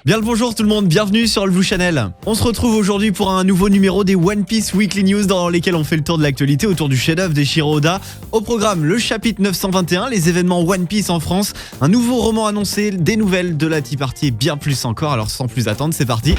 Bien le bonjour tout le monde, bienvenue sur le Blue Channel. On se retrouve aujourd'hui pour un nouveau numéro des One Piece Weekly News dans lesquels on fait le tour de l'actualité autour du chef-d'œuvre d'Eiichiro Oda. Au programme, le chapitre 921, les événements One Piece en France, un nouveau roman annoncé, des nouvelles de la Tea Party et bien plus encore, alors sans plus attendre, c'est parti.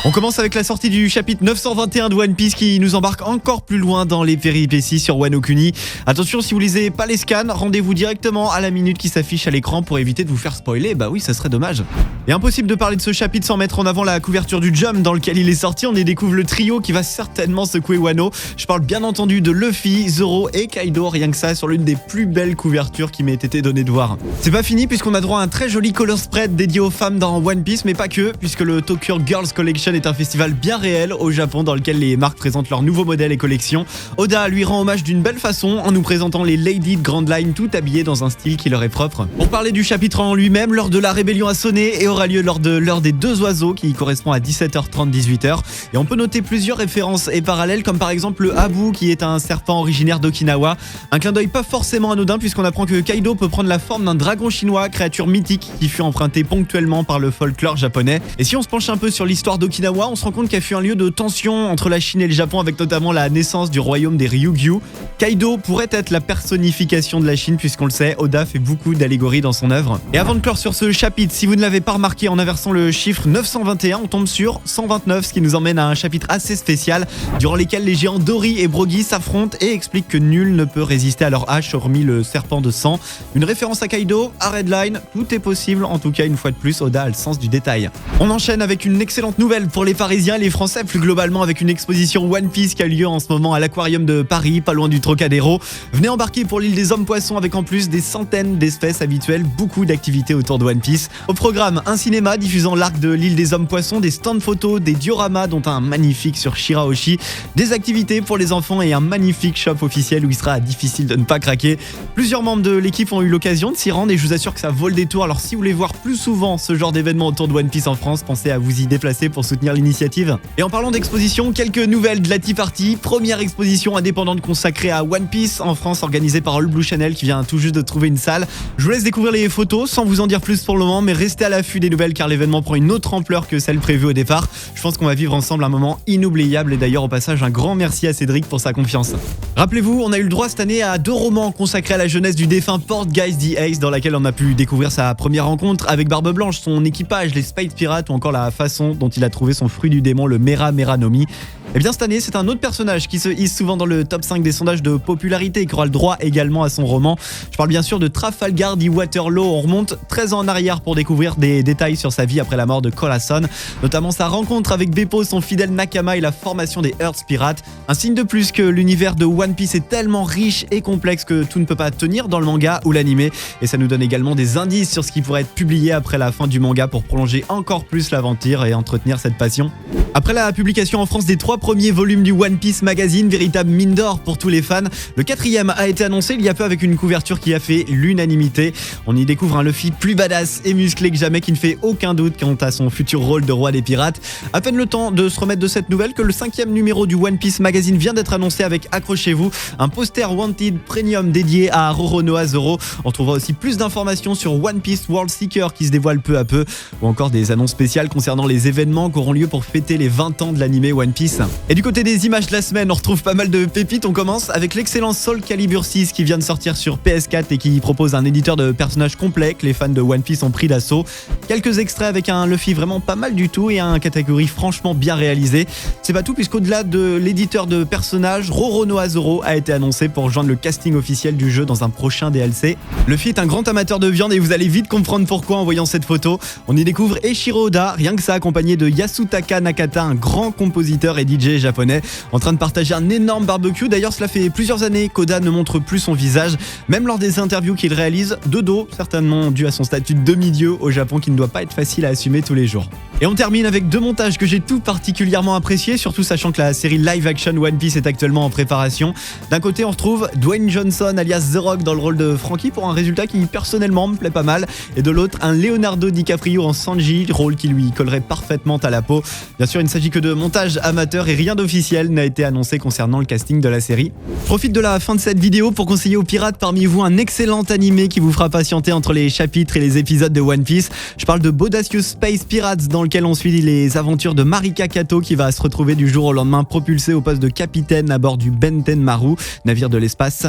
On commence avec la sortie du chapitre 921 de One Piece qui nous embarque encore plus loin dans les péripéties sur Wano Kuni. Attention, si vous lisez pas les scans, rendez-vous directement à la minute qui s'affiche à l'écran pour éviter de vous faire spoiler, bah oui, ça serait dommage. Et impossible de parler de ce chapitre sans mettre en avant la couverture du Jump dans lequel il est sorti. On y découvre le trio qui va certainement secouer Wano. Je parle bien entendu de Luffy, Zoro et Kaido, rien que ça, sur l'une des plus belles couvertures qui m'ait été donnée de voir. C'est pas fini puisqu'on a droit à un très joli color spread dédié aux femmes dans One Piece, mais pas que, puisque le Tokyo Girls Collection est un festival bien réel au Japon dans lequel les marques présentent leurs nouveaux modèles et collections. Oda lui rend hommage d'une belle façon en nous présentant les ladies de Grand Line tout habillées dans un style qui leur est propre. Pour parler du chapitre en lui-même, l'heure de la rébellion a sonné et aura lieu lors de l'heure des deux oiseaux qui correspond à 17h30-18h. Et on peut noter plusieurs références et parallèles comme par exemple le Habu qui est un serpent originaire d'Okinawa. Un clin d'œil pas forcément anodin puisqu'on apprend que Kaido peut prendre la forme d'un dragon chinois, créature mythique qui fut empruntée ponctuellement par le folklore japonais. Et si on se penche un peu sur l'histoire d'Okinawa, on se rend compte qu'elle fut un lieu de tension entre la Chine et le Japon avec notamment la naissance du royaume des Ryukyu. Kaido pourrait être la personnification de la Chine puisqu'on le sait, Oda fait beaucoup d'allégories dans son œuvre. Et avant de clore sur ce chapitre, si vous ne l'avez pas remarqué, en inversant le chiffre 921, on tombe sur 129, ce qui nous emmène à un chapitre assez spécial durant lequel les géants Dory et Brogy s'affrontent et expliquent que nul ne peut résister à leur hache hormis le serpent de sang. Une référence à Kaido, à Redline, tout est possible, en tout cas une fois de plus, Oda a le sens du détail. On enchaîne avec une excellente nouvelle pour les Parisiens et les Français, plus globalement avec une exposition One Piece qui a lieu en ce moment à l'Aquarium de Paris, pas loin du Trocadéro. Venez embarquer pour l'île des Hommes-Poissons avec en plus des centaines d'espèces habituelles, beaucoup d'activités autour de One Piece. Au programme, un cinéma diffusant l'arc de l'île des Hommes-Poissons, des stands photos, des dioramas dont un magnifique sur Shirahoshi, des activités pour les enfants et un magnifique shop officiel où il sera difficile de ne pas craquer. Plusieurs membres de l'équipe ont eu l'occasion de s'y rendre et je vous assure que ça vaut le détour. Alors si vous voulez voir plus souvent ce genre d'événements autour de One Piece en France, pensez à vous y déplacer pour soutenir l'initiative. Et en parlant d'exposition, quelques nouvelles de la Tea Party. Première exposition indépendante consacrée à One Piece en France, organisée par All Blue Channel qui vient tout juste de trouver une salle. Je vous laisse découvrir les photos sans vous en dire plus pour le moment, mais restez à l'affût des nouvelles car l'événement prend une autre ampleur que celle prévue au départ. Je pense qu'on va vivre ensemble un moment inoubliable et d'ailleurs au passage un grand merci à Cédric pour sa confiance. Rappelez-vous, on a eu le droit cette année à 2 romans consacrés à la jeunesse du défunt Port Guys the Ace dans laquelle on a pu découvrir sa première rencontre avec Barbe Blanche, son équipage, les Space Pirates ou encore la façon dont il a trouvé son fruit du démon, le Mera Mera no Mi. Et bien cette année, c'est un autre personnage qui se hisse souvent dans le top 5 des sondages de popularité et qui aura le droit également à son roman. Je parle bien sûr de Trafalgar dit Waterloo. On remonte 13 ans en arrière pour découvrir des détails sur sa vie après la mort de Colason, notamment sa rencontre avec Beppo, son fidèle Nakama et la formation des Earth Pirates. Un signe de plus que l'univers de One Piece est tellement riche et complexe que tout ne peut pas tenir dans le manga ou l'anime. Et ça nous donne également des indices sur ce qui pourrait être publié après la fin du manga pour prolonger encore plus l'aventure et entretenir cette passion. Après la publication en France des 3 premiers volumes du One Piece Magazine, véritable mine d'or pour tous les fans, le 4e a été annoncé il y a peu avec une couverture qui a fait l'unanimité. On y découvre un Luffy plus badass et musclé que jamais qui ne fait aucun doute quant à son futur rôle de roi des pirates. À peine le temps de se remettre de cette nouvelle que le 5e numéro du One Piece Magazine vient d'être annoncé avec, accrochez-vous, un poster Wanted Premium dédié à Roronoa Zoro. On trouvera aussi plus d'informations sur One Piece World Seeker qui se dévoile peu à peu, ou encore des annonces spéciales concernant les événements qui auront lieu pour fêter les 20 ans de l'animé One Piece. Et du côté des images de la semaine, on retrouve pas mal de pépites. On commence avec l'excellent Soul Calibur 6 qui vient de sortir sur PS4 et qui propose un éditeur de personnages complet que les fans de One Piece ont pris d'assaut. Quelques extraits avec un Luffy vraiment pas mal du tout et un catégorie franchement bien réalisé. C'est pas tout puisqu'au-delà de l'éditeur de personnages, Roronoa Zoro a été annoncé pour rejoindre le casting officiel du jeu dans un prochain DLC. Luffy est un grand amateur de viande et vous allez vite comprendre pourquoi en voyant cette photo. On y découvre Eiichiro Oda, rien que ça, accompagné de Yasutaka Nakata, un grand compositeur et DJ japonais, en train de partager un énorme barbecue. D'ailleurs, cela fait plusieurs années qu'Oda ne montre plus son visage, même lors des interviews qu'il réalise de dos, certainement dû à son statut de demi-dieu au Japon qui ne doit pas être facile à assumer tous les jours. Et on termine avec 2 montages que j'ai tout particulièrement appréciés, surtout sachant que la série live action One Piece est actuellement en préparation. D'un côté, on retrouve Dwayne Johnson alias The Rock dans le rôle de Franky pour un résultat qui personnellement me plaît pas mal, et de l'autre, un Leonardo DiCaprio en Sanji, rôle qui lui collerait parfaitement à la peau. Bien sûr, sûr, il ne s'agit que de montage amateur et rien d'officiel n'a été annoncé concernant le casting de la série. Je profite de la fin de cette vidéo pour conseiller aux pirates parmi vous un excellent animé qui vous fera patienter entre les chapitres et les épisodes de One Piece. Je parle de Bodacious Space Pirates, dans lequel on suit les aventures de Marika Kato qui va se retrouver du jour au lendemain propulsée au poste de capitaine à bord du Benten Maru, navire de l'espace.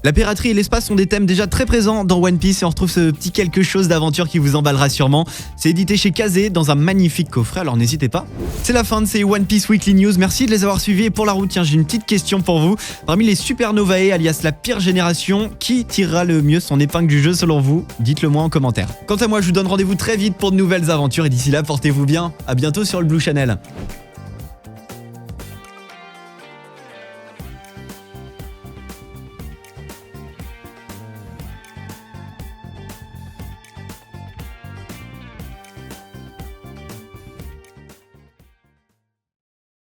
La piraterie et l'espace sont des thèmes déjà très présents dans One Piece et on retrouve ce petit quelque chose d'aventure qui vous emballera sûrement. C'est édité chez Kazé dans un magnifique coffret, alors n'hésitez pas. C'est la fin de ces One Piece Weekly News, merci de les avoir suivis et pour la route, tiens, j'ai une petite question pour vous. Parmi les Supernovae, alias la pire génération, qui tirera le mieux son épingle du jeu selon vous? Dites-le moi en commentaire. Quant à moi, je vous donne rendez-vous très vite pour de nouvelles aventures et d'ici là, portez-vous bien. À bientôt sur le Blue Channel.